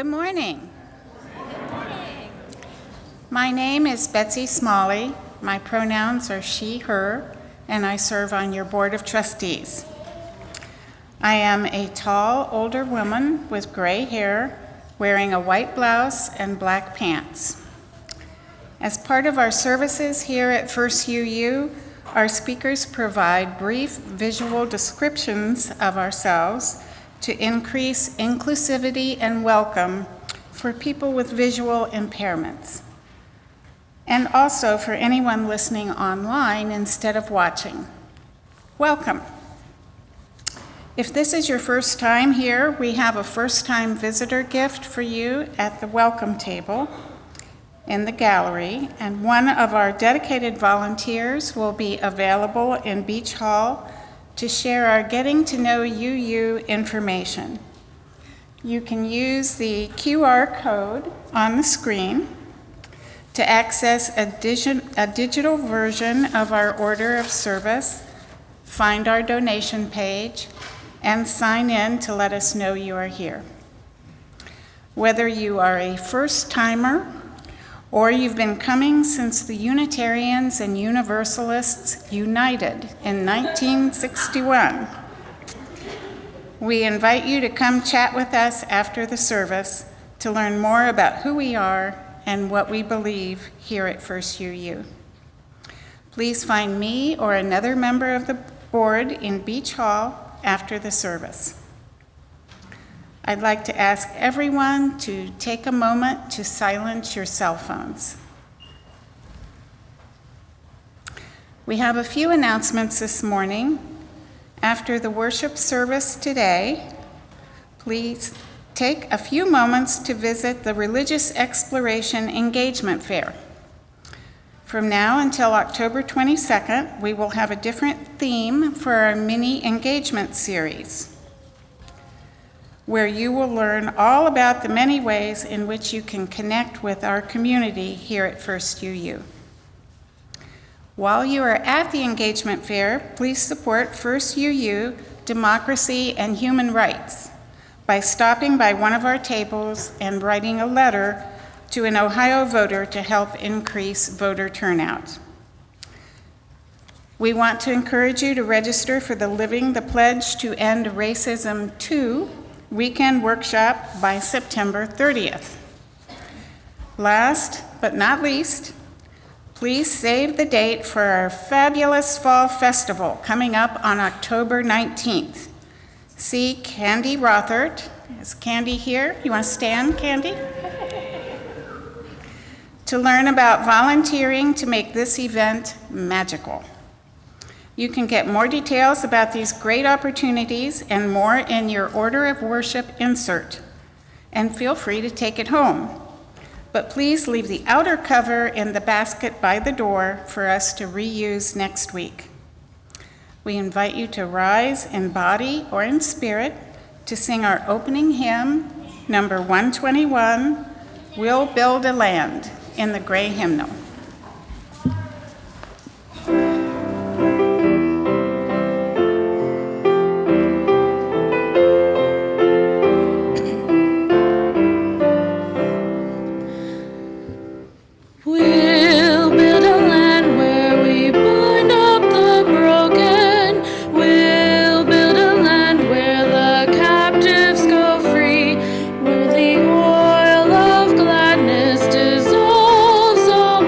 Good morning. My name is Betsy Smalley. My pronouns are she, her, and I serve on your board of trustees. I am a tall, older woman with gray hair, wearing a white blouse and black pants. As part of our services here at First UU, our speakers provide brief visual descriptions of ourselves to increase inclusivity and welcome for people with visual impairments, and also for anyone listening online instead of watching. Welcome. If this is your first time here, we have a first-time visitor gift for you at the welcome table in the gallery, and one of our dedicated volunteers will be available in Beach Hall to share our Getting to Know UU information. You can use the QR code on the screen to access a digital version of our order of service, find our donation page, and sign in to let us know you are here. Whether you are a first-timer or you've been coming since the Unitarians and Universalists united in 1961, we invite you to come chat with us after the service to learn more about who we are and what we believe here at First UU. Please find me or another member of the board in Beach Hall after the service. I'd like to ask everyone to take a moment to silence your cell phones. We have a few announcements this morning. After the worship service today, please take a few moments to visit the Religious Exploration Engagement Fair. From now until October 22nd, we will have a different theme for our mini engagement series, where you will learn all about the many ways in which you can connect with our community here at First UU. While you are at the engagement fair, please support First UU democracy and human rights by stopping by one of our tables and writing a letter to an Ohio voter to help increase voter turnout. We want to encourage you to register for the Living the Pledge to End Racism 2 weekend workshop by September 30th. Last but not least, please save the date for our fabulous fall festival coming up on October 19th. See Candy Rothert. Is Candy here? You want to stand, Candy? To learn about volunteering to make this event magical. You can get more details about these great opportunities and more in your order of worship insert, and feel free to take it home. But please leave the outer cover in the basket by the door for us to reuse next week. We invite you to rise in body or in spirit to sing our opening hymn, number 121, We'll Build a Land, in the gray hymnal. Dissolves all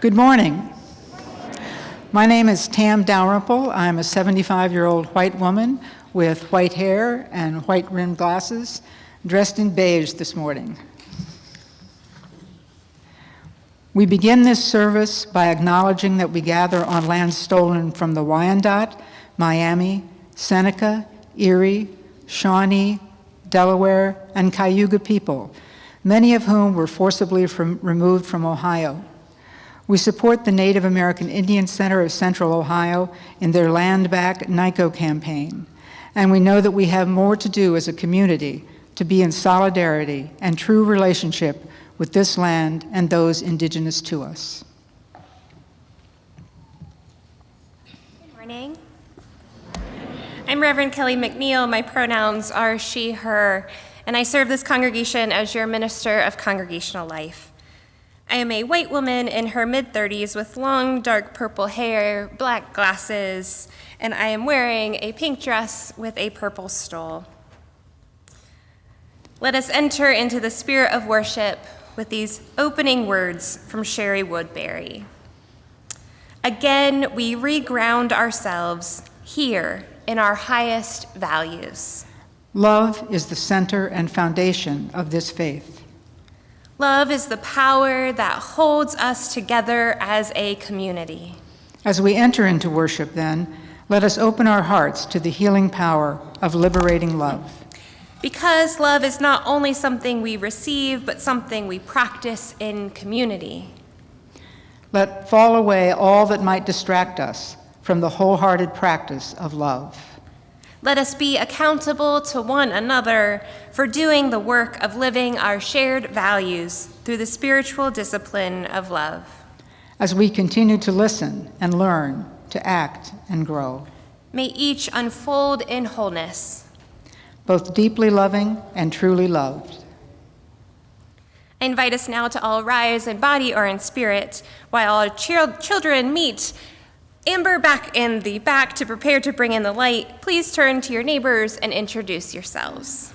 Good morning. My name is Tam Dalrymple. I'm a 75-year-old white woman with white hair and white-rimmed glasses, dressed in beige this morning. We begin this service by acknowledging that we gather on land stolen from the Wyandot, Miami, Seneca, Erie, Shawnee, Delaware, and Cayuga people, many of whom were forcibly removed from Ohio. We support the Native American Indian Center of Central Ohio in their Land Back NICO campaign, and we know that we have more to do as a community to be in solidarity and true relationship with this land and those indigenous to us. Good morning. I'm Reverend Kelly McNeil. My pronouns are she, her, and I serve this congregation as your minister of congregational life. I am a white woman in her mid-30s with long, dark purple hair, black glasses, and I am wearing a pink dress with a purple stole. Let us enter into the spirit of worship with these opening words from Sherry Woodbury. Again, we reground ourselves here in our highest values. Love is the center and foundation of this faith. Love is the power that holds us together as a community. As we enter into worship, then, let us open our hearts to the healing power of liberating love. Because love is not only something we receive, but something we practice in community. Let fall away all that might distract us from the wholehearted practice of love. Let us be accountable to one another for doing the work of living our shared values through the spiritual discipline of love. As we continue to listen and learn, to act and grow. May each unfold in wholeness, both deeply loving and truly loved. I invite us now to all rise in body or in spirit while our children meet Amber back in the back to prepare to bring in the light. Please turn to your neighbors and introduce yourselves.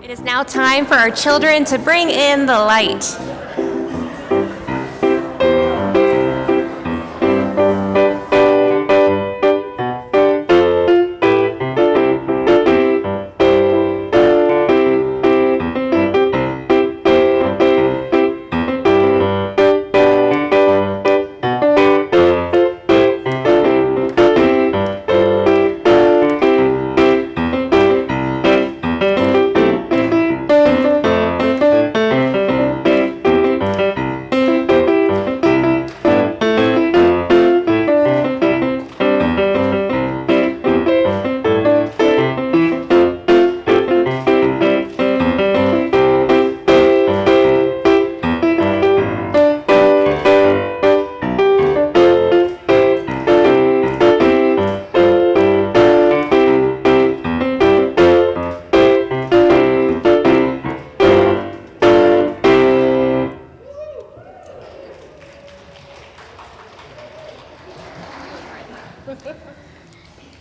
It is now time for our children to bring in the light.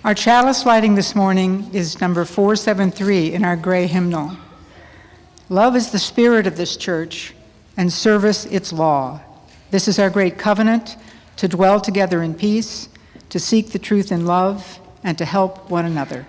Our chalice lighting this morning is number 473 in our gray hymnal. Love is the spirit of this church, and service its law. This is our great covenant, to dwell together in peace, to seek the truth in love, and to help one another.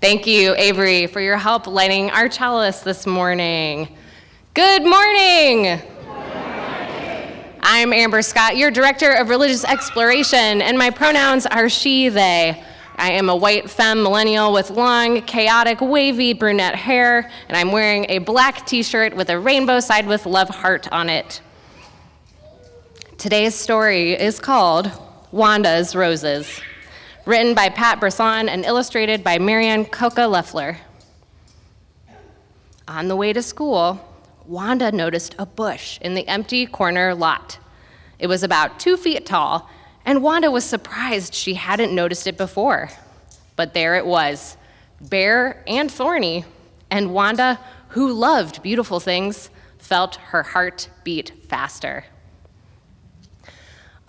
Thank you, Avery, for your help lighting our chalice this morning. Good morning. I'm Amber Scott, your Director of Religious Exploration, and my pronouns are she, they. I am a white femme millennial with long, chaotic, wavy brunette hair, and I'm wearing a black t-shirt with a rainbow side with love heart on it. Today's story is called Wanda's Roses, written by Pat Brisson and illustrated by Marianne Coca-Leffler. On the way to school, Wanda noticed a bush in the empty corner lot. It was about 2 feet tall, and Wanda was surprised she hadn't noticed it before. But there it was, bare and thorny, and Wanda, who loved beautiful things, felt her heart beat faster.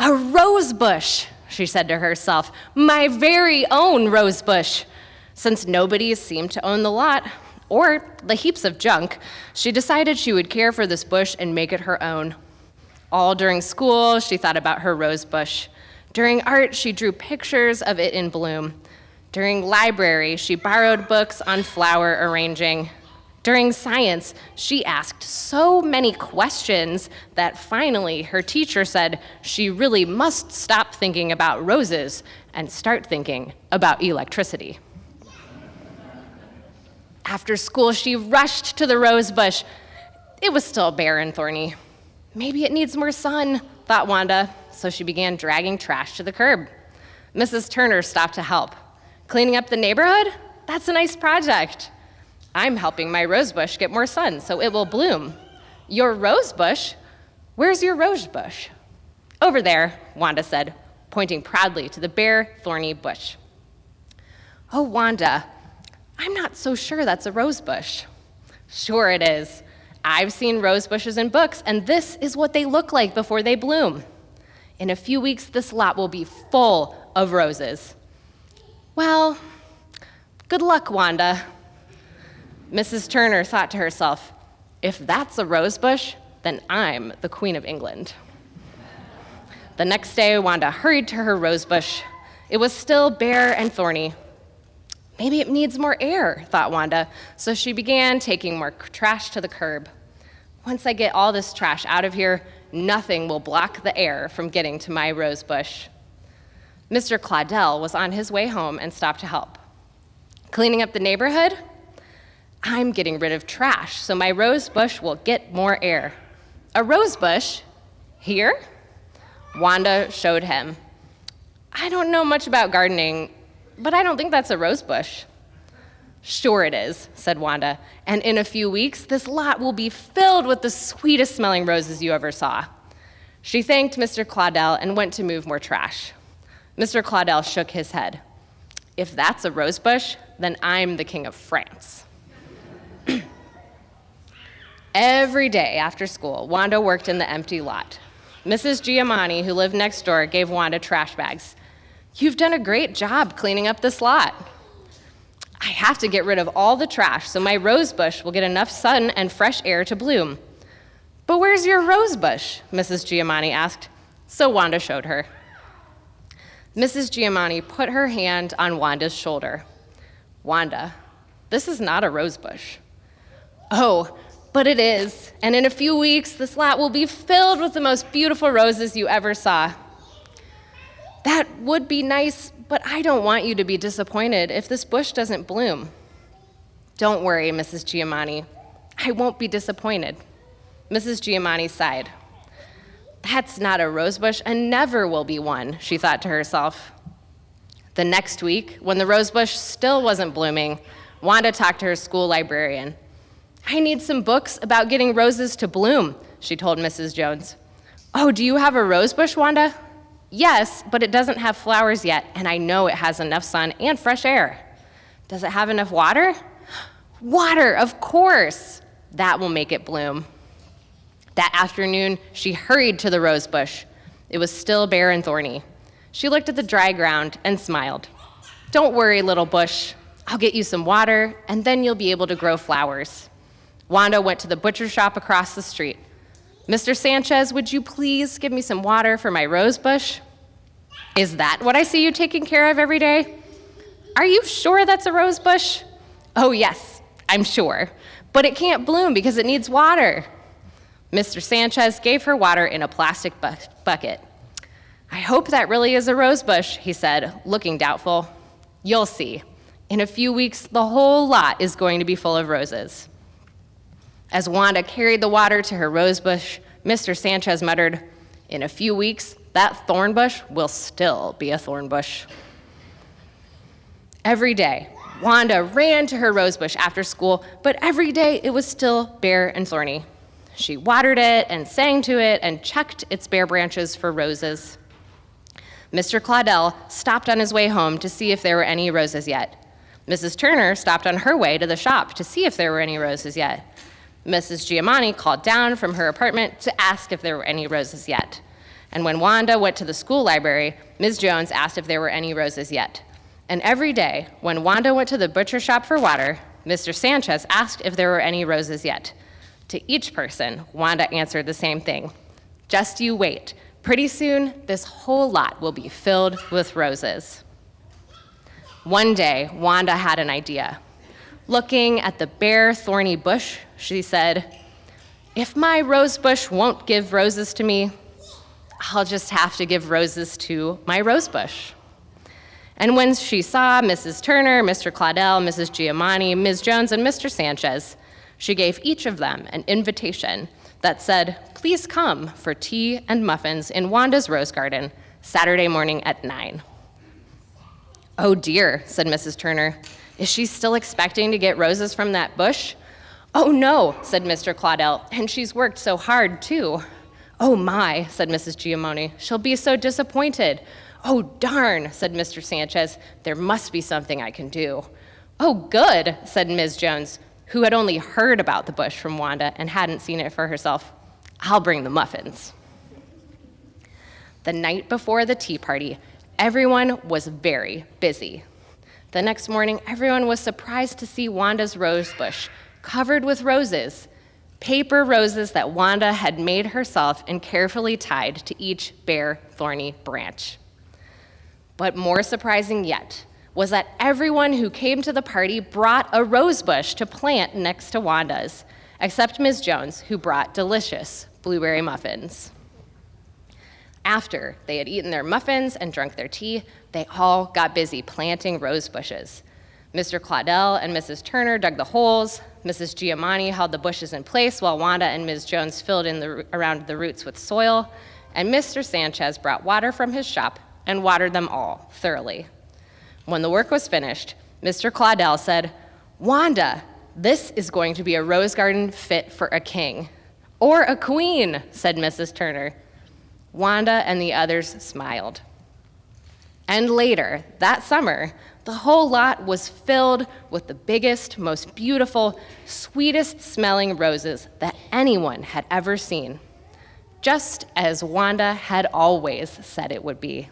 A rose bush, she said to herself, my very own rose bush. Since nobody seemed to own the lot, or the heaps of junk, she decided she would care for this bush and make it her own. All during school, she thought about her rose bush. During art, she drew pictures of it in bloom. During library, she borrowed books on flower arranging. During science, she asked so many questions that finally her teacher said she really must stop thinking about roses and start thinking about electricity. After school, she rushed to the rose bush. It was still bare and thorny. Maybe it needs more sun, thought Wanda, so she began dragging trash to the curb. Mrs. Turner stopped to help. Cleaning up the neighborhood? That's a nice project. I'm helping my rose bush get more sun so it will bloom. Your rose bush? Where's your rose bush? Over there, Wanda said, pointing proudly to the bare, thorny bush. Oh, Wanda, I'm not so sure that's a rose bush. Sure it is. I've seen rose bushes in books, and this is what they look like before they bloom. In a few weeks, this lot will be full of roses. Well, good luck, Wanda. Mrs. Turner thought to herself, if that's a rose bush, then I'm the Queen of England. The next day, Wanda hurried to her rose bush. It was still bare and thorny. Maybe it needs more air, thought Wanda, so she began taking more trash to the curb. Once I get all this trash out of here, nothing will block the air from getting to my rose bush. Mr. Claudel was on his way home and stopped to help. Cleaning up the neighborhood? I'm getting rid of trash, so my rose bush will get more air. A rose bush? Here? Wanda showed him. I don't know much about gardening, but I don't think that's a rose bush. Sure it is, said Wanda, and in a few weeks, this lot will be filled with the sweetest smelling roses you ever saw. She thanked Mr. Claudel and went to move more trash. Mr. Claudel shook his head. If that's a rose bush, then I'm the King of France. Every day after school, Wanda worked in the empty lot. Mrs. Giamatti, who lived next door, gave Wanda trash bags. You've done a great job cleaning up this lot. I have to get rid of all the trash so my rose bush will get enough sun and fresh air to bloom. But where's your rose bush? Mrs. Giamatti asked. So Wanda showed her. Mrs. Giamatti put her hand on Wanda's shoulder. Wanda, this is not a rose bush. Oh, but it is, and in a few weeks, this lot will be filled with the most beautiful roses you ever saw. That would be nice, but I don't want you to be disappointed if this bush doesn't bloom. Don't worry, Mrs. Giamatti. I won't be disappointed. Mrs. Giamatti sighed. That's not a rose bush and never will be one, she thought to herself. The next week, when the rose bush still wasn't blooming, Wanda talked to her school librarian. I need some books about getting roses to bloom, she told Mrs. Jones. "Oh, do you have a rose bush, Wanda?" "Yes, but it doesn't have flowers yet, and I know it has enough sun and fresh air." "Does it have enough water?" "Water, of course. That will make it bloom." That afternoon, she hurried to the rose bush. It was still bare and thorny. She looked at the dry ground and smiled. "Don't worry, little bush. I'll get you some water, and then you'll be able to grow flowers." Wanda went to the butcher shop across the street. "Mr. Sanchez, would you please give me some water for my rose bush?" "Is that what I see you taking care of every day?" "Are you sure that's a rose bush?" "Oh, yes, I'm sure. But it can't bloom because it needs water." Mr. Sanchez gave her water in a plastic bucket. "I hope that really is a rose bush," he said, looking doubtful. "You'll see. In a few weeks, the whole lot is going to be full of roses." As Wanda carried the water to her rose bush, Mr. Sanchez muttered, "In a few weeks, that thorn bush will still be a thorn bush." Every day, Wanda ran to her rose bush after school, but every day it was still bare and thorny. She watered it and sang to it and checked its bare branches for roses. Mr. Claudel stopped on his way home to see if there were any roses yet. Mrs. Turner stopped on her way to the shop to see if there were any roses yet. Mrs. Giamatti called down from her apartment to ask if there were any roses yet. And when Wanda went to the school library, Ms. Jones asked if there were any roses yet. And every day, when Wanda went to the butcher shop for water, Mr. Sanchez asked if there were any roses yet. To each person, Wanda answered the same thing. "Just you wait. Pretty soon, this whole lot will be filled with roses." One day, Wanda had an idea. Looking at the bare, thorny bush, she said, "If my rose bush won't give roses to me, I'll just have to give roses to my rose bush." And when she saw Mrs. Turner, Mr. Claudel, Mrs. Giamatti, Ms. Jones, and Mr. Sanchez, she gave each of them an invitation that said, "Please come for tea and muffins in Wanda's rose garden, Saturday morning at 9. "Oh dear," said Mrs. Turner. "Is she still expecting to get roses from that bush?" "Oh no," said Mr. Claudel, "and she's worked so hard too." "Oh my," said Mrs. Giamatti, "she'll be so disappointed." "Oh darn," said Mr. Sanchez, "there must be something I can do." "Oh good," said Ms. Jones, who had only heard about the bush from Wanda and hadn't seen it for herself. "I'll bring the muffins." The night before the tea party, everyone was very busy. The next morning, everyone was surprised to see Wanda's rose bush covered with roses, paper roses that Wanda had made herself and carefully tied to each bare, thorny branch. But more surprising yet was that everyone who came to the party brought a rose bush to plant next to Wanda's, except Ms. Jones, who brought delicious blueberry muffins. After they had eaten their muffins and drunk their tea, they all got busy planting rose bushes. Mr. Claudel and Mrs. Turner dug the holes. Mrs. Giamatti held the bushes in place while Wanda and Ms. Jones filled in around the roots with soil, and Mr. Sanchez brought water from his shop and watered them all thoroughly. When the work was finished, Mr. Claudel said, "Wanda, this is going to be a rose garden fit for a king." "Or a queen," said Mrs. Turner. Wanda and the others smiled. And later, that summer, the whole lot was filled with the biggest, most beautiful, sweetest smelling roses that anyone had ever seen, just as Wanda had always said it would be.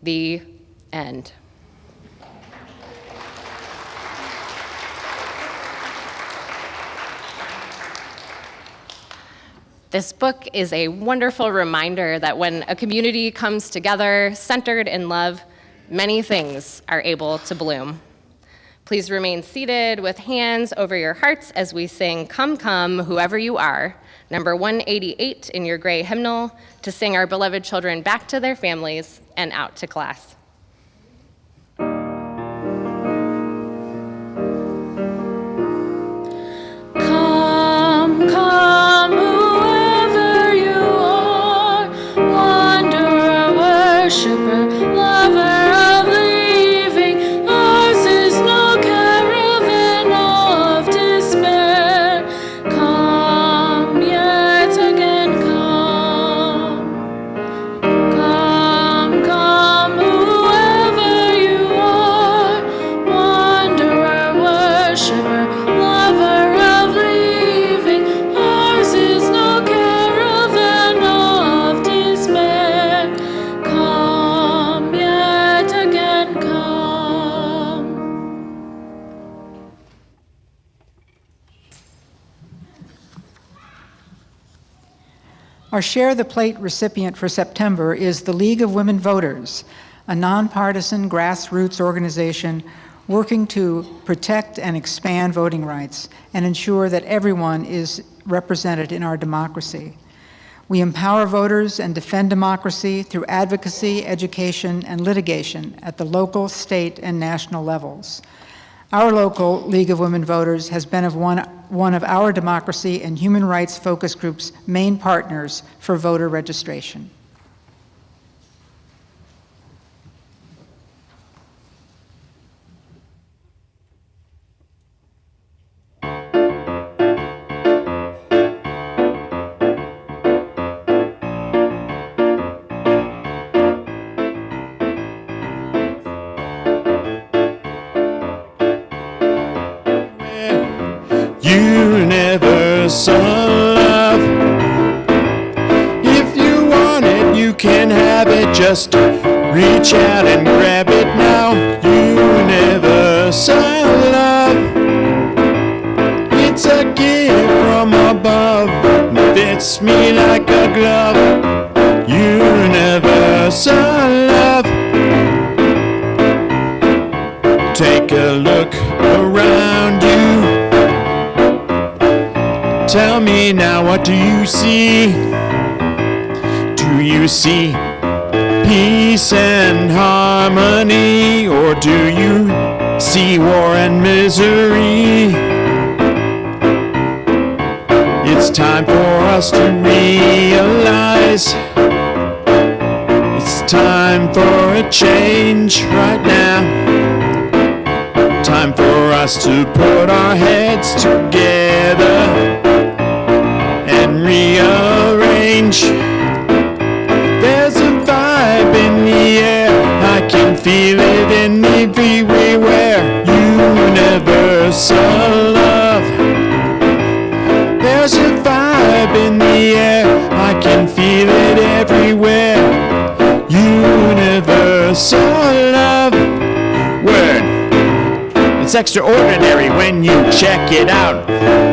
The end. This book is a wonderful reminder that when a community comes together, centered in love, many things are able to bloom. Please remain seated with hands over your hearts as we sing "Come, Come, Whoever You Are," number 188 in your gray hymnal, to sing our beloved children back to their families and out to class. Come, come, whoever you are, wanderer, worshiper, lover of leaving, ours is no caravan of despair. Come, Our Share the Plate recipient for September is the League of Women Voters, a nonpartisan grassroots organization working to protect and expand voting rights and ensure that everyone is represented in our democracy. We empower voters and defend democracy through advocacy, education, and litigation at the local, state, and national levels. Our local League of Women Voters has been one of our democracy and human rights focus group's main partners for voter registration. You never saw love. If you want it, you can have it. Just reach out and grab it now. You never saw love. It's a gift from above. Fits me like a glove. You never saw love. Take a look around you. Tell me now, what do you see? Do you see peace and harmony? Or do you see war and misery? It's time for us to realize it's time for a change right now. Time for us to put our heads together and rearrange. There's a vibe in the air, I can feel it in everywhere. You never saw love. There's a vibe in the air, I can feel it everywhere. You never saw love. Word. It's extraordinary when you check it out.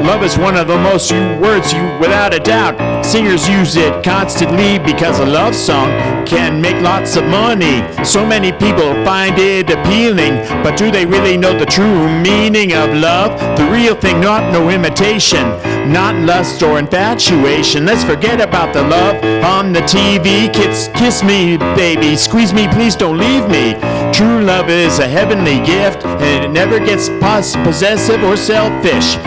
Love is one of the most used words, without a doubt. Singers use it constantly because a love song can make lots of money. So many people find it appealing, but do they really know the true meaning of love? The real thing, not no imitation, not lust or infatuation. Let's forget about the love on the TV. Kiss me, baby, squeeze me, please don't leave me. True love is a heavenly gift, and it never gets possessive or selfish.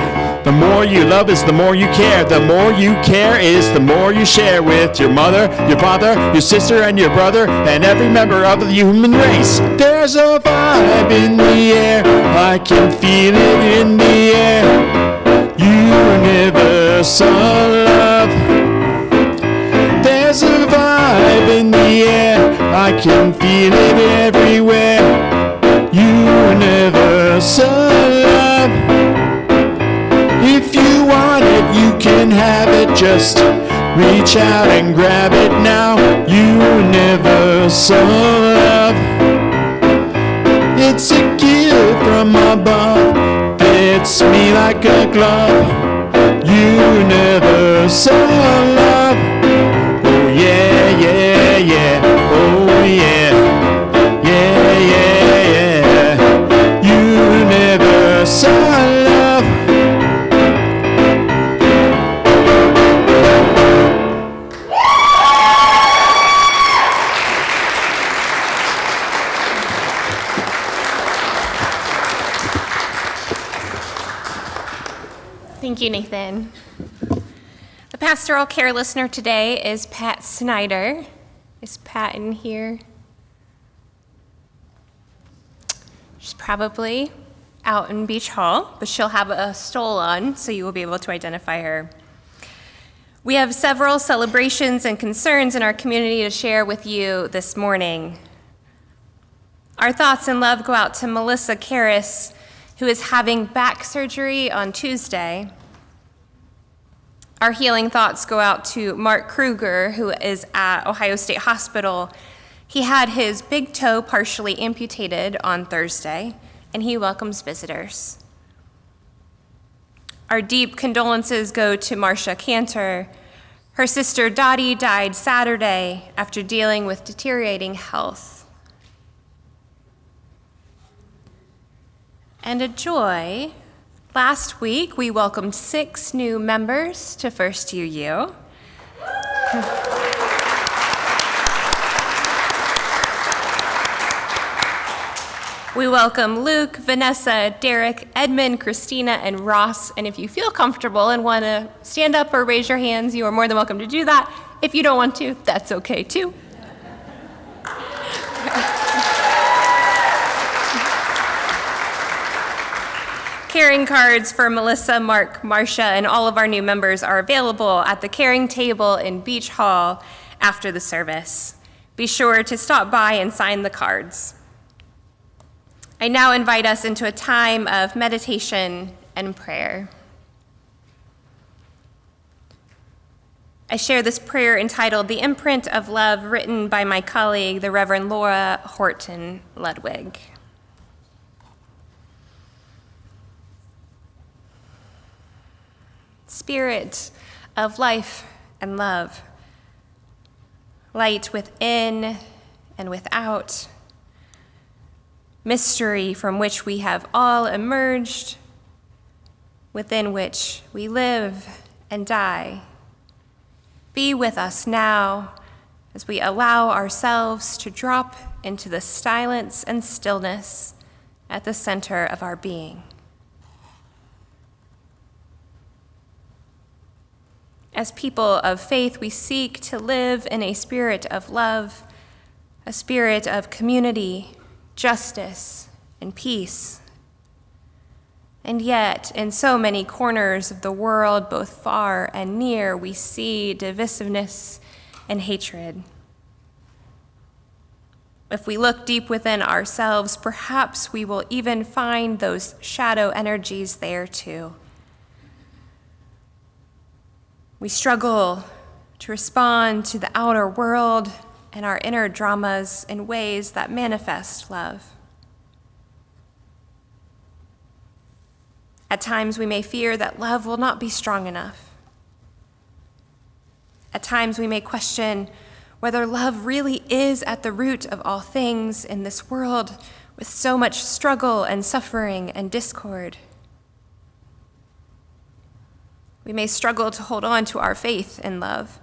The more you love is the more you care. The more you care is the more you share with your mother, your father, your sister, and your brother, and every member of the human race. There's a vibe in the air, I can feel it in the air. You never saw love. There's a vibe in the air, I can feel it everywhere. You never saw love. If you want it, you can have it. Just reach out and grab it now. You never saw love. It's a gift from above. Fits me like a glove. You never saw love. Oh yeah, yeah, yeah. Oh yeah. Yeah, yeah, yeah. You never saw love. Thank you, Nathan. The pastoral care listener today is Pat Snyder. Is Pat in here? She's probably out in Beach Hall, but she'll have a stole on, so you will be able to identify her. We have several celebrations and concerns in our community to share with you this morning. Our thoughts and love go out to Melissa Karras, who is having back surgery on Tuesday. Our healing thoughts go out to Mark Kruger, who is at Ohio State Hospital. He had his big toe partially amputated on Thursday, and he welcomes visitors. Our deep condolences go to Marcia Cantor. Her sister Dottie died Saturday after dealing with deteriorating health. And a joy, last week we welcomed 6 new members to First UU. We welcome Luke, Vanessa, Derek, Edmund, Christina, and Ross. And if you feel comfortable and want to stand up or raise your hands, you are more than welcome to do that. If you don't want to, that's okay too. Caring cards for Melissa, Mark, Marcia, and all of our new members are available at the caring table in Beach Hall after the service. Be sure to stop by and sign the cards. I now invite us into a time of meditation and prayer. I share this prayer entitled The Imprint of Love, written by my colleague, the Reverend Laura Horton Ludwig. Spirit of life and love, light within and without, mystery from which we have all emerged, within which we live and die. Be with us now as we allow ourselves to drop into the silence and stillness at the center of our being. As people of faith, we seek to live in a spirit of love, a spirit of community, justice, and peace. And yet, in so many corners of the world, both far and near, we see divisiveness and hatred. If we look deep within ourselves, perhaps we will even find those shadow energies there too. We struggle to respond to the outer world and our inner dramas in ways that manifest love. At times we may fear that love will not be strong enough. At times we may question whether love really is at the root of all things in this world with so much struggle and suffering and discord. We may struggle to hold on to our faith in love,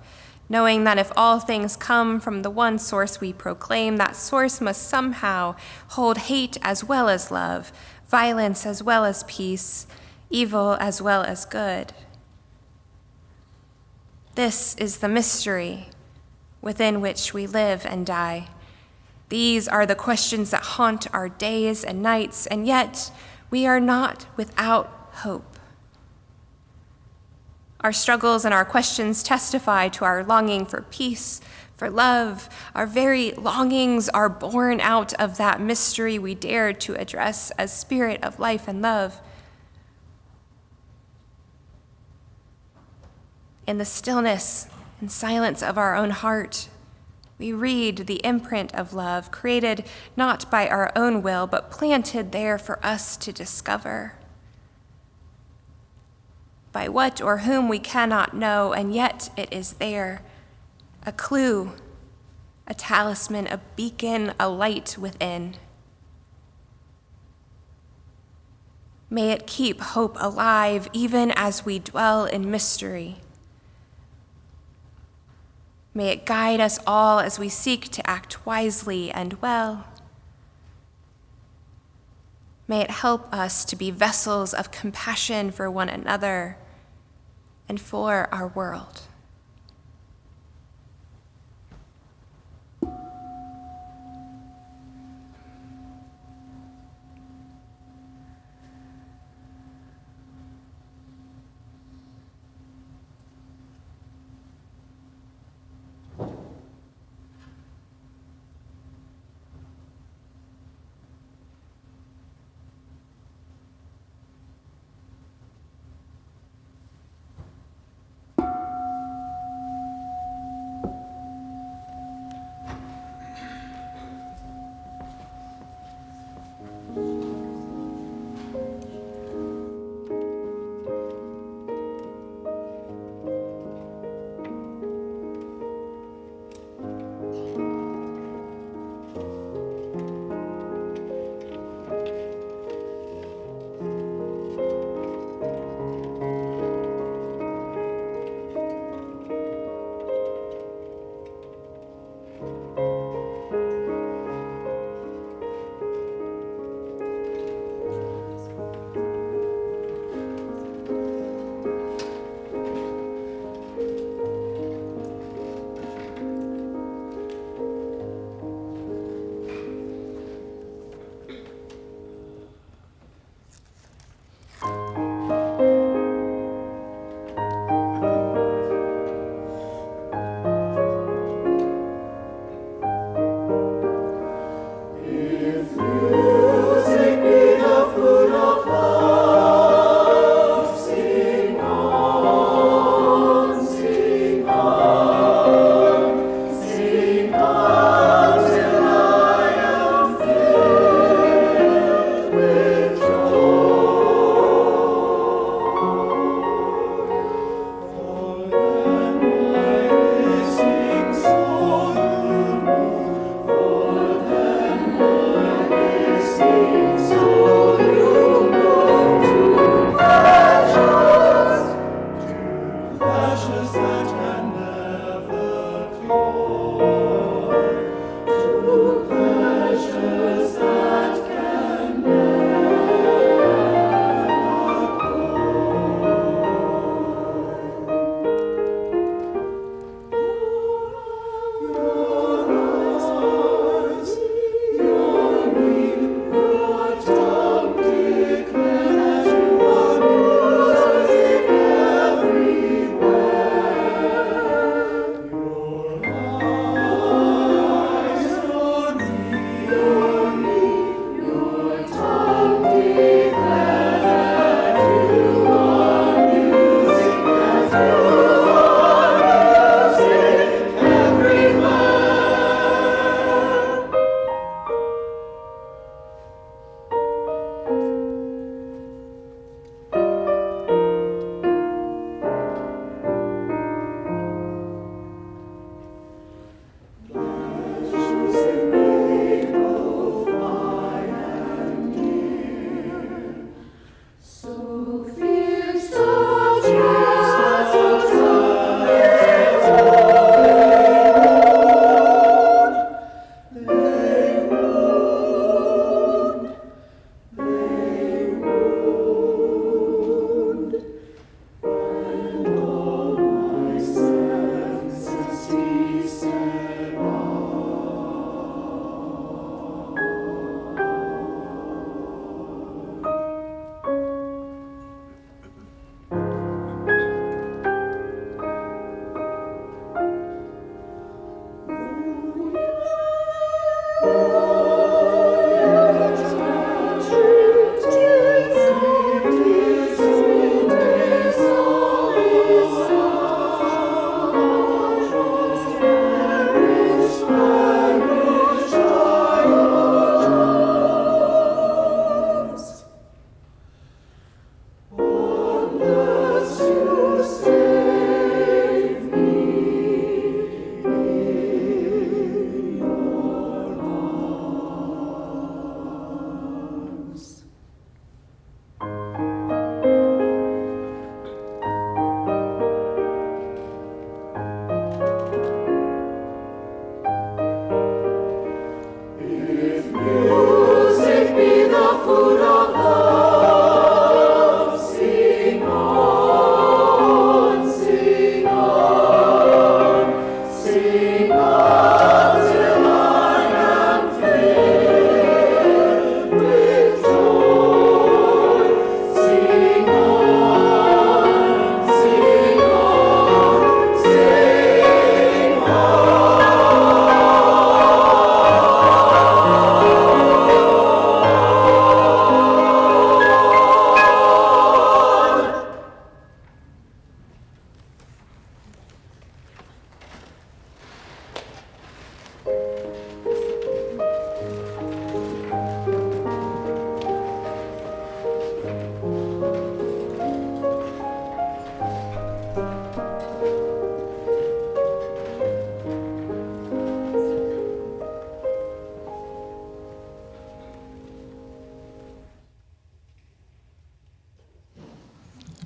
knowing that if all things come from the one source we proclaim, that source must somehow hold hate as well as love, violence as well as peace, evil as well as good. This is the mystery within which we live and die. These are the questions that haunt our days and nights, and yet we are not without hope. Our struggles and our questions testify to our longing for peace, for love. Our very longings are born out of that mystery we dare to address as spirit of life and love. In the stillness and silence of our own heart, we read the imprint of love, created not by our own will, but planted there for us to discover. By what or whom we cannot know, and yet it is there, a clue, a talisman, a beacon, a light within. May it keep hope alive even as we dwell in mystery. May it guide us all as we seek to act wisely and well. May it help us to be vessels of compassion for one another and for our world.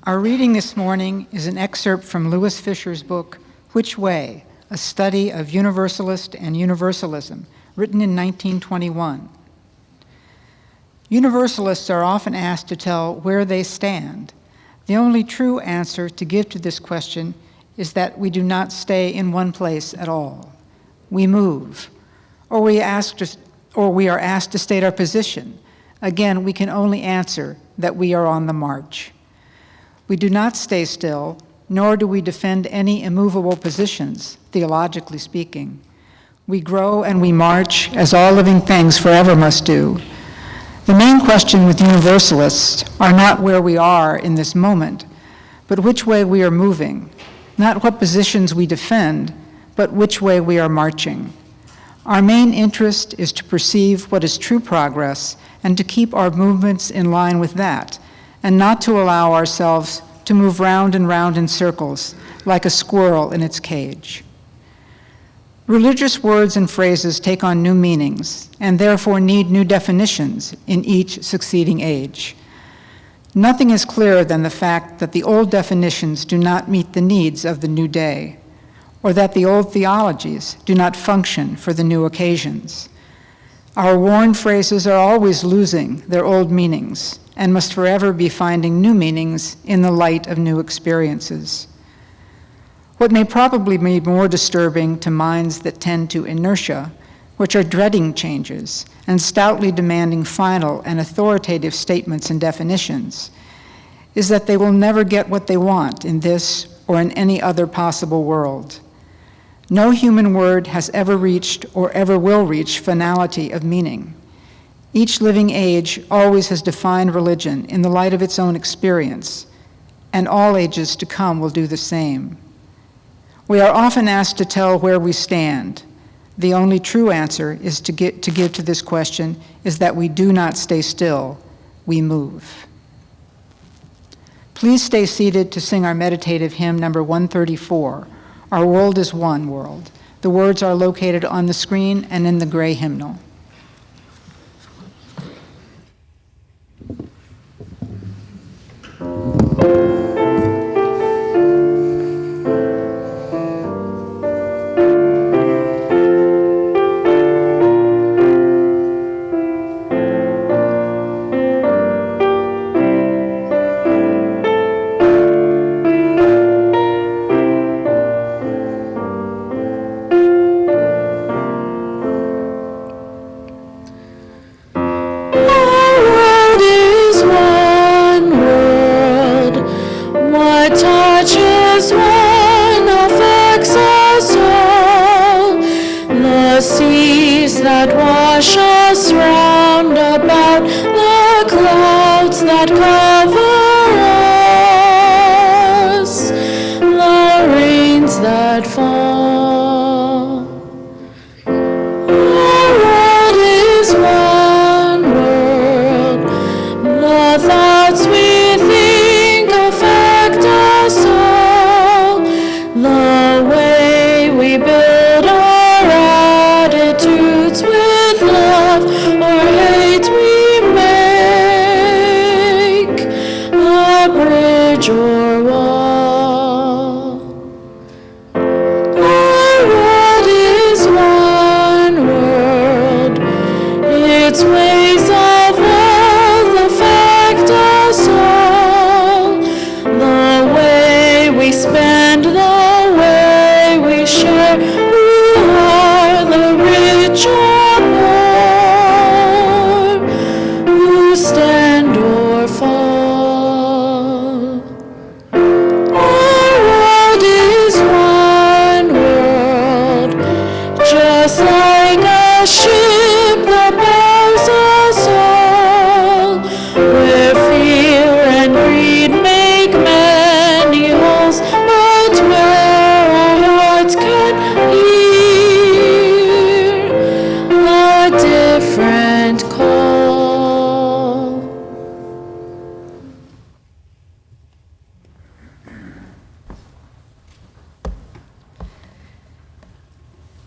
Our reading this morning is an excerpt from Lewis Fisher's book, Which Way? A Study of Universalist and Universalism, written in 1921. Universalists are often asked to tell where they stand. The only true answer to give to this question is that we do not stay in one place at all. We move, or we are asked to state our position. Again, we can only answer that we are on the march. We do not stay still, nor do we defend any immovable positions, theologically speaking. We grow and we march, as all living things forever must do. The main question with universalists are not where we are in this moment, but which way we are moving, not what positions we defend, but which way we are marching. Our main interest is to perceive what is true progress and to keep our movements in line with that, and not to allow ourselves to move round and round in circles like a squirrel in its cage. Religious words and phrases take on new meanings and therefore need new definitions in each succeeding age. Nothing is clearer than the fact that the old definitions do not meet the needs of the new day, or that the old theologies do not function for the new occasions. Our worn phrases are always losing their old meanings and must forever be finding new meanings in the light of new experiences. What may probably be more disturbing to minds that tend to inertia, which are dreading changes and stoutly demanding final and authoritative statements and definitions, is that they will never get what they want in this or in any other possible world. No human word has ever reached or ever will reach finality of meaning. Each living age always has defined religion in the light of its own experience, and all ages to come will do the same. We are often asked to tell where we stand. The only true answer is to give to this question is that we do not stay still, we move. Please stay seated to sing our meditative hymn number 134, Our World is One World. The words are located on the screen and in the gray hymnal.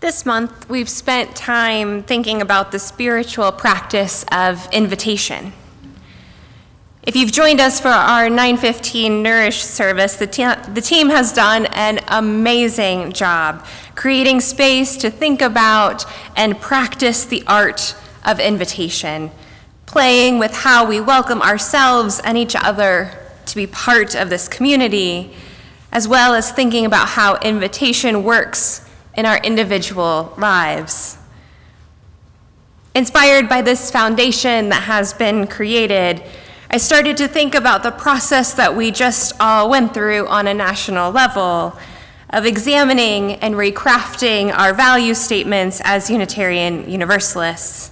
This month, we've spent time thinking about the spiritual practice of invitation. If you've joined us for our 9:15 Nourish service, the team has done an amazing job creating space to think about and practice the art of invitation, playing with how we welcome ourselves and each other to be part of this community, as well as thinking about how invitation works in our individual lives. Inspired by this foundation that has been created, I started to think about the process that we just all went through on a national level of examining and recrafting our value statements as Unitarian Universalists.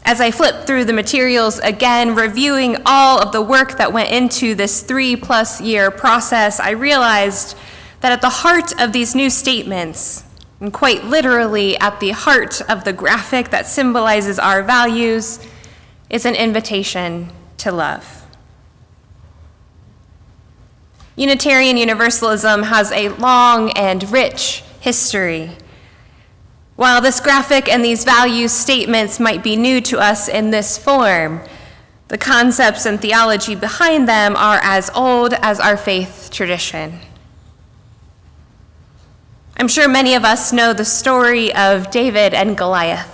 As I flipped through the materials again, reviewing all of the work that went into this 3+ year process, I realized that at the heart of these new statements, and quite literally at the heart of the graphic that symbolizes our values, is an invitation to love. Unitarian Universalism has a long and rich history. While this graphic and these value statements might be new to us in this form, the concepts and theology behind them are as old as our faith tradition. I'm sure many of us know the story of David and Goliath.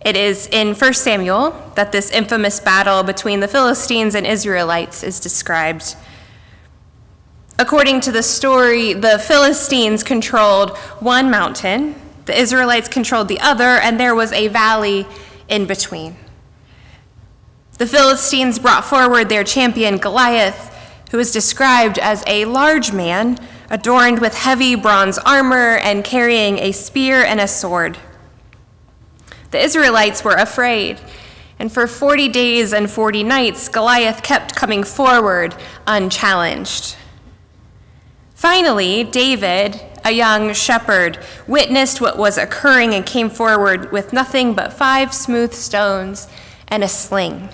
It is in 1 Samuel that this infamous battle between the Philistines and Israelites is described. According to the story, the Philistines controlled one mountain, the Israelites controlled the other, and there was a valley in between. The Philistines brought forward their champion Goliath, who is described as a large man adorned with heavy bronze armor and carrying a spear and a sword. The Israelites were afraid, and for 40 days and 40 nights, Goliath kept coming forward unchallenged. Finally, David, a young shepherd, witnessed what was occurring and came forward with nothing but 5 smooth stones and a sling.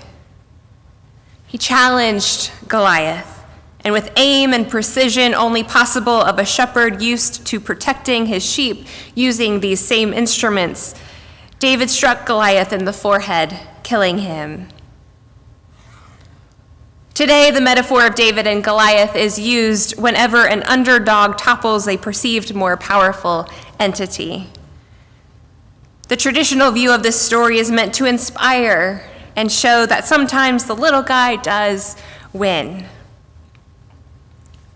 He challenged Goliath, and with aim and precision only possible of a shepherd used to protecting his sheep using these same instruments, David struck Goliath in the forehead, killing him. Today, the metaphor of David and Goliath is used whenever an underdog topples a perceived more powerful entity. The traditional view of this story is meant to inspire and show that sometimes the little guy does win.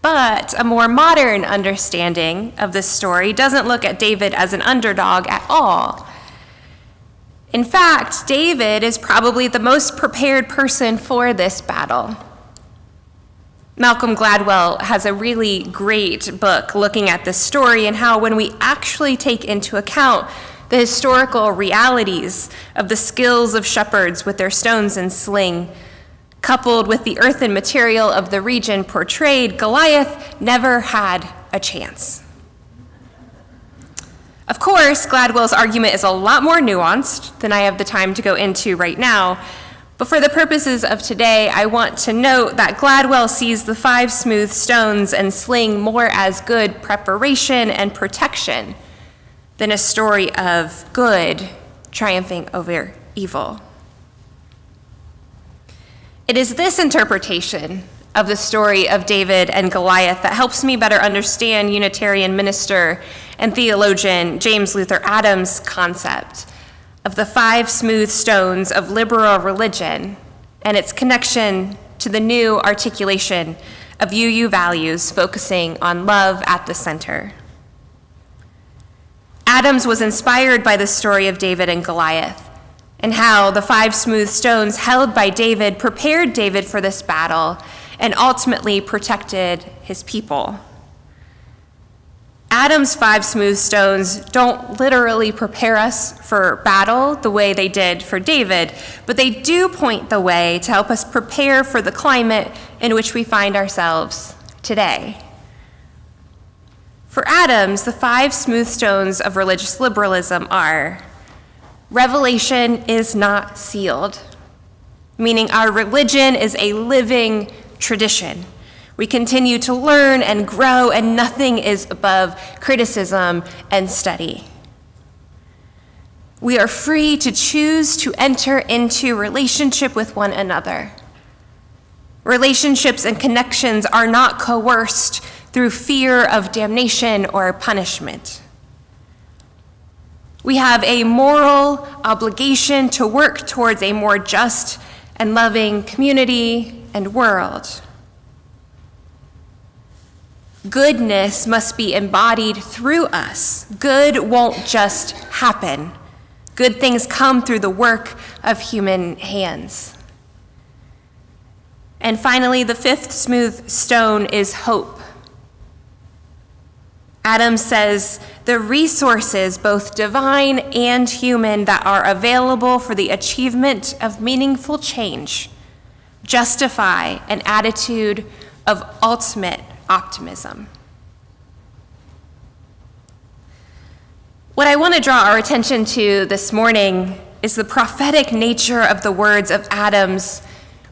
But a more modern understanding of this story doesn't look at David as an underdog at all. In fact, David is probably the most prepared person for this battle. Malcolm Gladwell has a really great book looking at this story and how when we actually take into account the historical realities of the skills of shepherds with their stones and sling, coupled with the earthen material of the region portrayed, Goliath never had a chance. Of course, Gladwell's argument is a lot more nuanced than I have the time to go into right now, but for the purposes of today, I want to note that Gladwell sees the 5 smooth stones and sling more as good preparation and protection than a story of good triumphing over evil. It is this interpretation of the story of David and Goliath that helps me better understand Unitarian minister and theologian James Luther Adams' concept of the 5 smooth stones of liberal religion and its connection to the new articulation of UU values focusing on love at the center. Adams was inspired by the story of David and Goliath and how the 5 smooth stones held by David prepared David for this battle and ultimately protected his people. Adam's 5 smooth stones don't literally prepare us for battle the way they did for David, but they do point the way to help us prepare for the climate in which we find ourselves today. For Adams, the 5 smooth stones of religious liberalism are: revelation is not sealed, meaning our religion is a living tradition. We continue to learn and grow, and nothing is above criticism and study. We are free to choose to enter into relationship with one another. Relationships and connections are not coerced through fear of damnation or punishment. We have a moral obligation to work towards a more just and loving community and world. Goodness must be embodied through us. Good won't just happen. Good things come through the work of human hands. And finally, the fifth smooth stone is hope. Adam says, the resources, both divine and human, that are available for the achievement of meaningful change justify an attitude of ultimate optimism. What I want to draw our attention to this morning is the prophetic nature of the words of Adam's,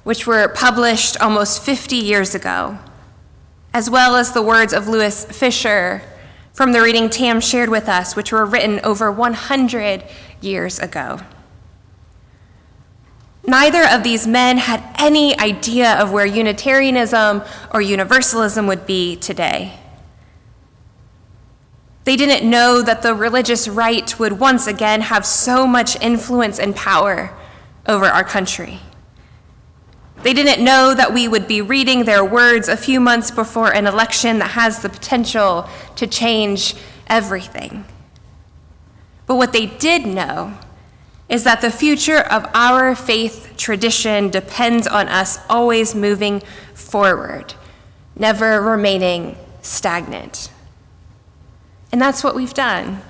which were published almost 50 years ago, as well as the words of Lewis Fisher from the reading Tam shared with us, which were written over 100 years ago. Neither of these men had any idea of where Unitarianism or Universalism would be today. They didn't know that the religious right would once again have so much influence and power over our country. They didn't know that we would be reading their words a few months before an election that has the potential to change everything. But what they did know is that the future of our faith tradition depends on us always moving forward, never remaining stagnant. And that's what we've done.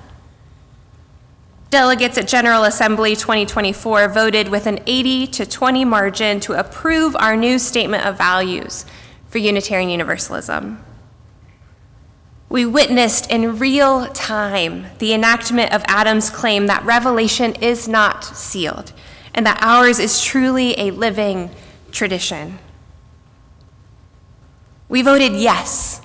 Delegates at General Assembly 2024 voted with an 80-20 margin to approve our new statement of values for Unitarian Universalism. We witnessed in real time the enactment of Adam's claim that revelation is not sealed and that ours is truly a living tradition. We voted yes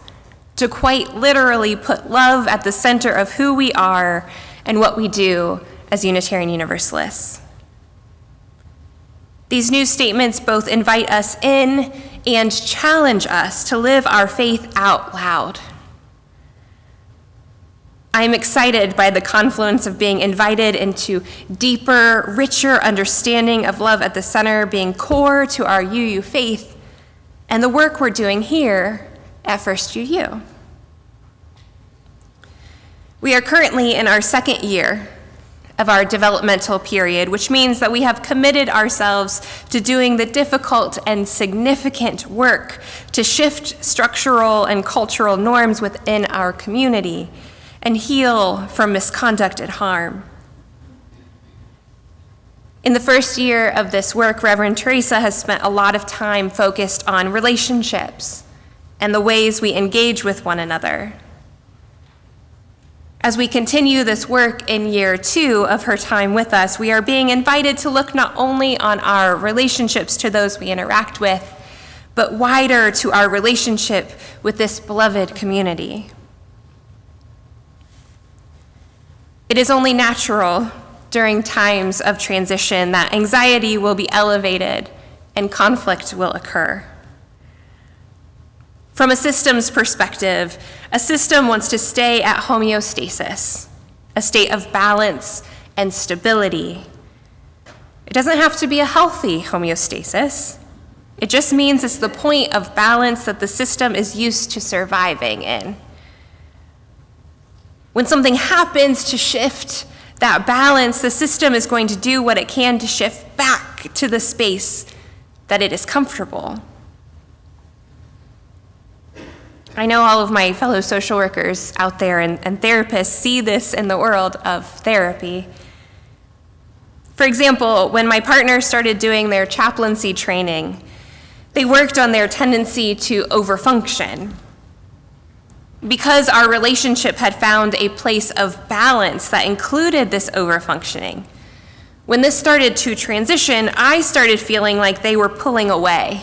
to quite literally put love at the center of who we are and what we do as Unitarian Universalists. These new statements both invite us in and challenge us to live our faith out loud. I am excited by the confluence of being invited into deeper, richer understanding of love at the center being core to our UU faith and the work we're doing here at First UU. We are currently in our second year of our developmental period, which means that we have committed ourselves to doing the difficult and significant work to shift structural and cultural norms within our community and heal from misconduct and harm. In the first year of this work, Reverend Teresa has spent a lot of time focused on relationships and the ways we engage with one another. As we continue this work in year 2 of her time with us, we are being invited to look not only on our relationships to those we interact with, but wider to our relationship with this beloved community. It is only natural during times of transition that anxiety will be elevated and conflict will occur. From a systems perspective, a system wants to stay at homeostasis, a state of balance and stability. It doesn't have to be a healthy homeostasis. It just means it's the point of balance that the system is used to surviving in. When something happens to shift that balance, the system is going to do what it can to shift back to the space that it is comfortable. I know all of my fellow social workers out there and therapists see this in the world of therapy. For example, when my partner started doing their chaplaincy training, they worked on their tendency to overfunction. Because our relationship had found a place of balance that included this overfunctioning, when this started to transition, I started feeling like they were pulling away.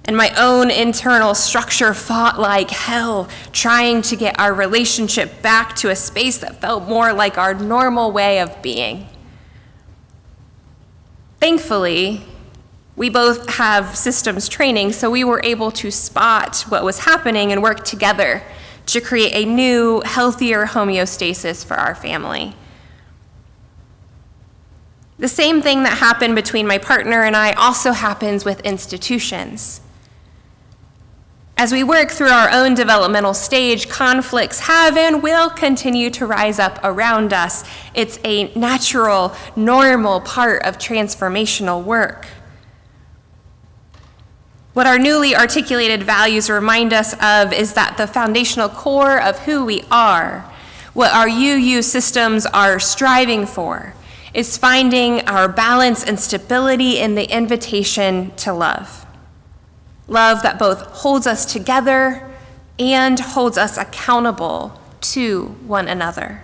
and my own internal structure fought like hell, trying to get our relationship back to a space that felt more like our normal way of being. Thankfully, we both have systems training, so we were able to spot what was happening and work together to create a new, healthier homeostasis for our family. The same thing that happened between my partner and I also happens with institutions. As we work through our own developmental stage, conflicts have and will continue to rise up around us. It's a natural, normal part of transformational work. What our newly articulated values remind us of is that the foundational core of who we are, what our UU systems are striving for, is finding our balance and stability in the invitation to love. Love that both holds us together and holds us accountable to one another.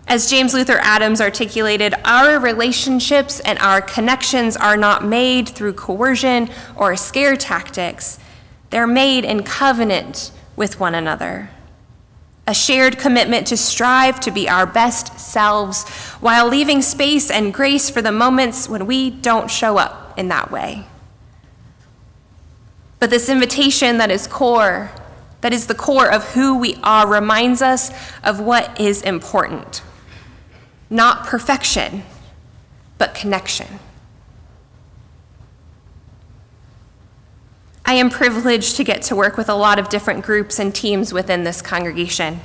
As James Luther Adams articulated, our relationships and our connections are not made through coercion or scare tactics. They're made in covenant with one another. A shared commitment to strive to be our best selves while leaving space and grace for the moments when we don't show up in that way. But this invitation that is the core of who we are, reminds us of what is important. Not perfection, but connection. I am privileged to get to work with a lot of different groups and teams within this congregation,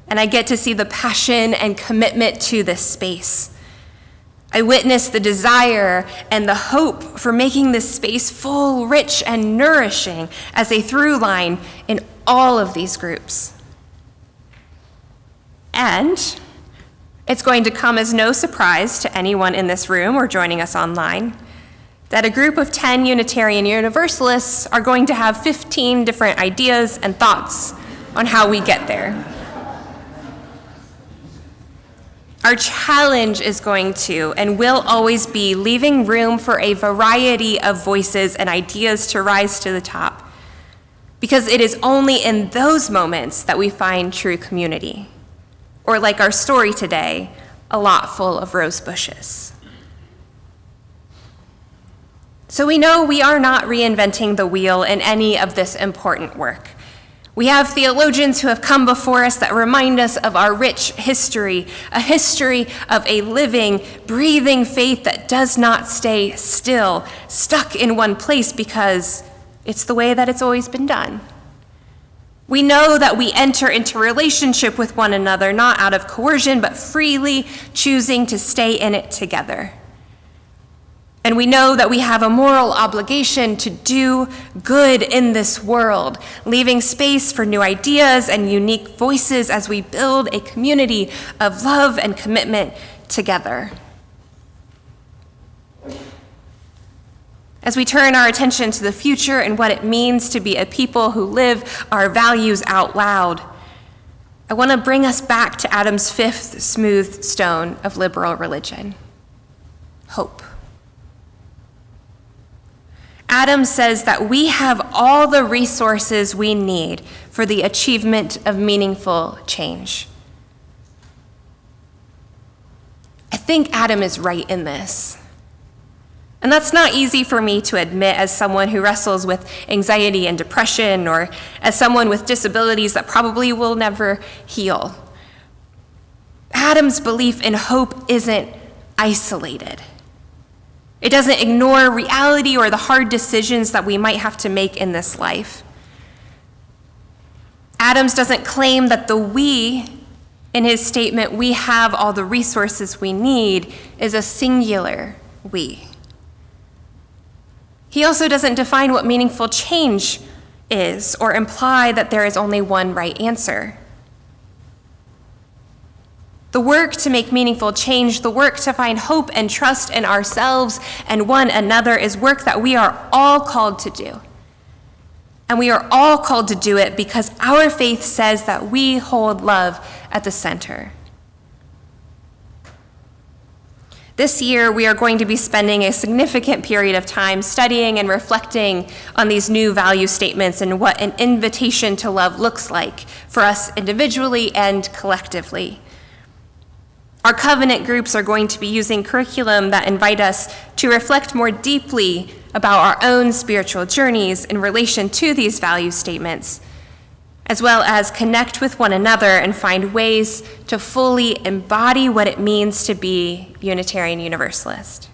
and I get to see the passion and commitment to this space. I witness the desire and the hope for making this space full, rich, and nourishing as a through line in all of these groups. And it's going to come as no surprise to anyone in this room or joining us online that a group of 10 Unitarian Universalists are going to have 15 different ideas and thoughts on how we get there. Our challenge is going to and will always be leaving room for a variety of voices and ideas to rise to the top, because it is only in those moments that we find true community. Or like our story today, a lot full of rose bushes. So we know we are not reinventing the wheel in any of this important work. We have theologians who have come before us that remind us of our rich history, a history of a living, breathing faith that does not stay still, stuck in one place because it's the way that it's always been done. We know that we enter into relationship with one another, not out of coercion, but freely choosing to stay in it together. And we know that we have a moral obligation to do good in this world, leaving space for new ideas and unique voices as we build a community of love and commitment together. As we turn our attention to the future and what it means to be a people who live our values out loud, I want to bring us back to Adam's fifth smooth stone of liberal religion: hope. Adam says that we have all the resources we need for the achievement of meaningful change. I think Adam is right in this. And that's not easy for me to admit as someone who wrestles with anxiety and depression, or as someone with disabilities that probably will never heal. Adam's belief in hope isn't isolated. It doesn't ignore reality or the hard decisions that we might have to make in this life. Adams doesn't claim that the we, in his statement, we have all the resources we need, is a singular we. He also doesn't define what meaningful change is or imply that there is only one right answer. The work to make meaningful change, the work to find hope and trust in ourselves and one another, is work that we are all called to do. And we are all called to do it because our faith says that we hold love at the center. This year, we are going to be spending a significant period of time studying and reflecting on these new value statements and what an invitation to love looks like for us individually and collectively. Our covenant groups are going to be using curriculum that invite us to reflect more deeply about our own spiritual journeys in relation to these value statements, as well as connect with one another and find ways to fully embody what it means to be Unitarian Universalist.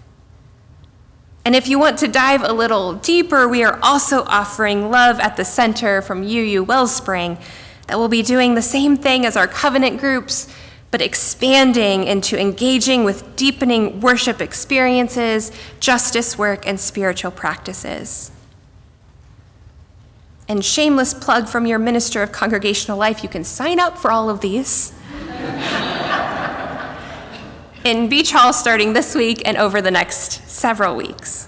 And if you want to dive a little deeper, we are also offering Love at the Center from UU Wellspring that will be doing the same thing as our covenant groups, but expanding into engaging with deepening worship experiences, justice work, and spiritual practices. And shameless plug from your minister of congregational life, you can sign up for all of these in Beach Hall starting this week and over the next several weeks.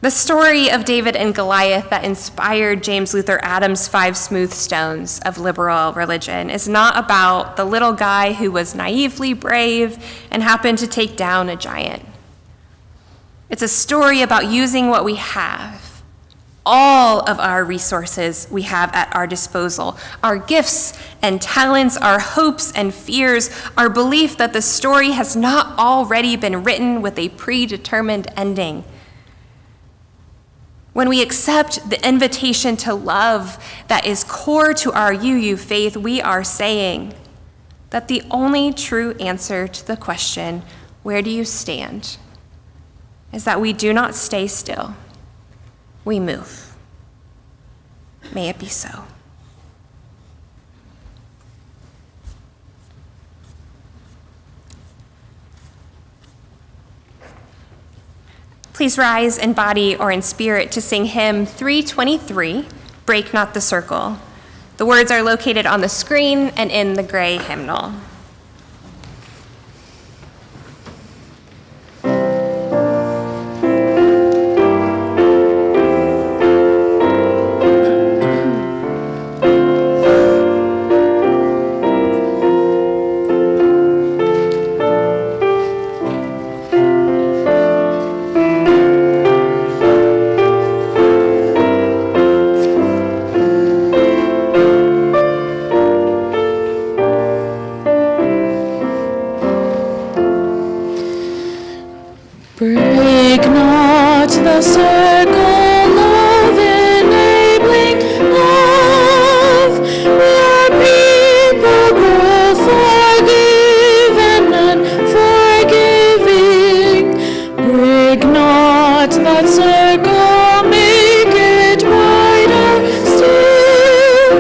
The story of David and Goliath that inspired James Luther Adams' 5 Smooth Stones of liberal religion is not about the little guy who was naively brave and happened to take down a giant. It's a story about using what we have, all of our resources we have at our disposal, our gifts and talents, our hopes and fears, our belief that the story has not already been written with a predetermined ending. When we accept the invitation to love that is core to our UU faith, we are saying that the only true answer to the question, where do you stand, is that we do not stay still, we move. May it be so. Please rise in body or in spirit to sing hymn 323, Break Not the Circle. The words are located on the screen and in the gray hymnal. Break not the circle of enabling love, where people grow forgiven and forgiving. Break not that circle, make it wider still,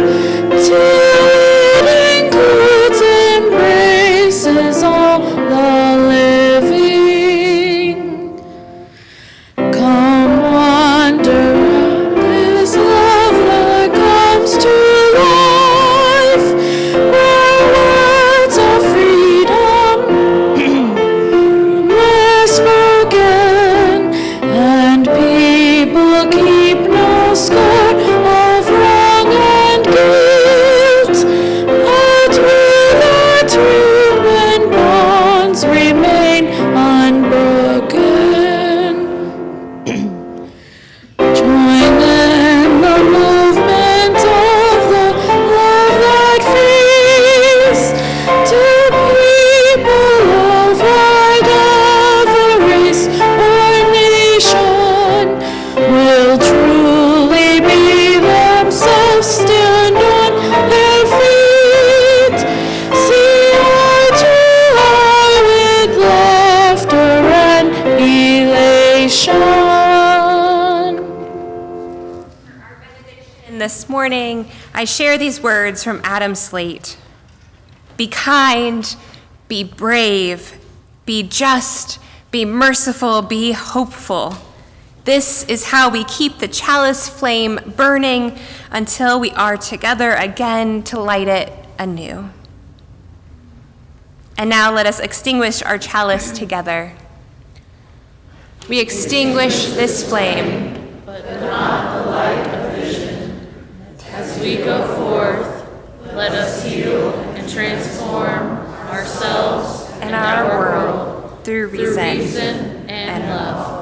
till it includes, embraces all the living. Come wander up this love that comes to life, where words of freedom were spoken, and people keep no score of wrong and guilt, but with our human bonds remain unbroken. Join in the movement of the love that feeds to people of whatever race or nation, will truly be themselves, stand on their feet, see eye to eye with laughter and elation. And this morning, I share these words from Adam Slate. Be kind, be brave, be just, be merciful, be hopeful. This is how we keep the chalice flame burning until we are together again to light it anew. And now let us extinguish our chalice together. We extinguish this flame. As we go forth, let us heal and transform ourselves and in our world through reason and love.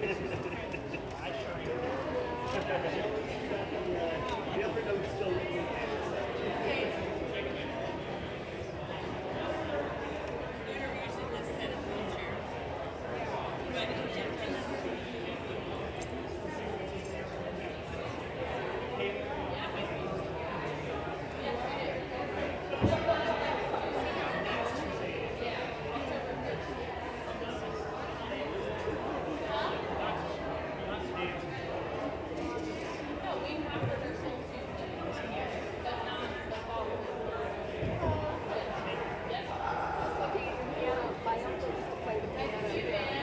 Luke.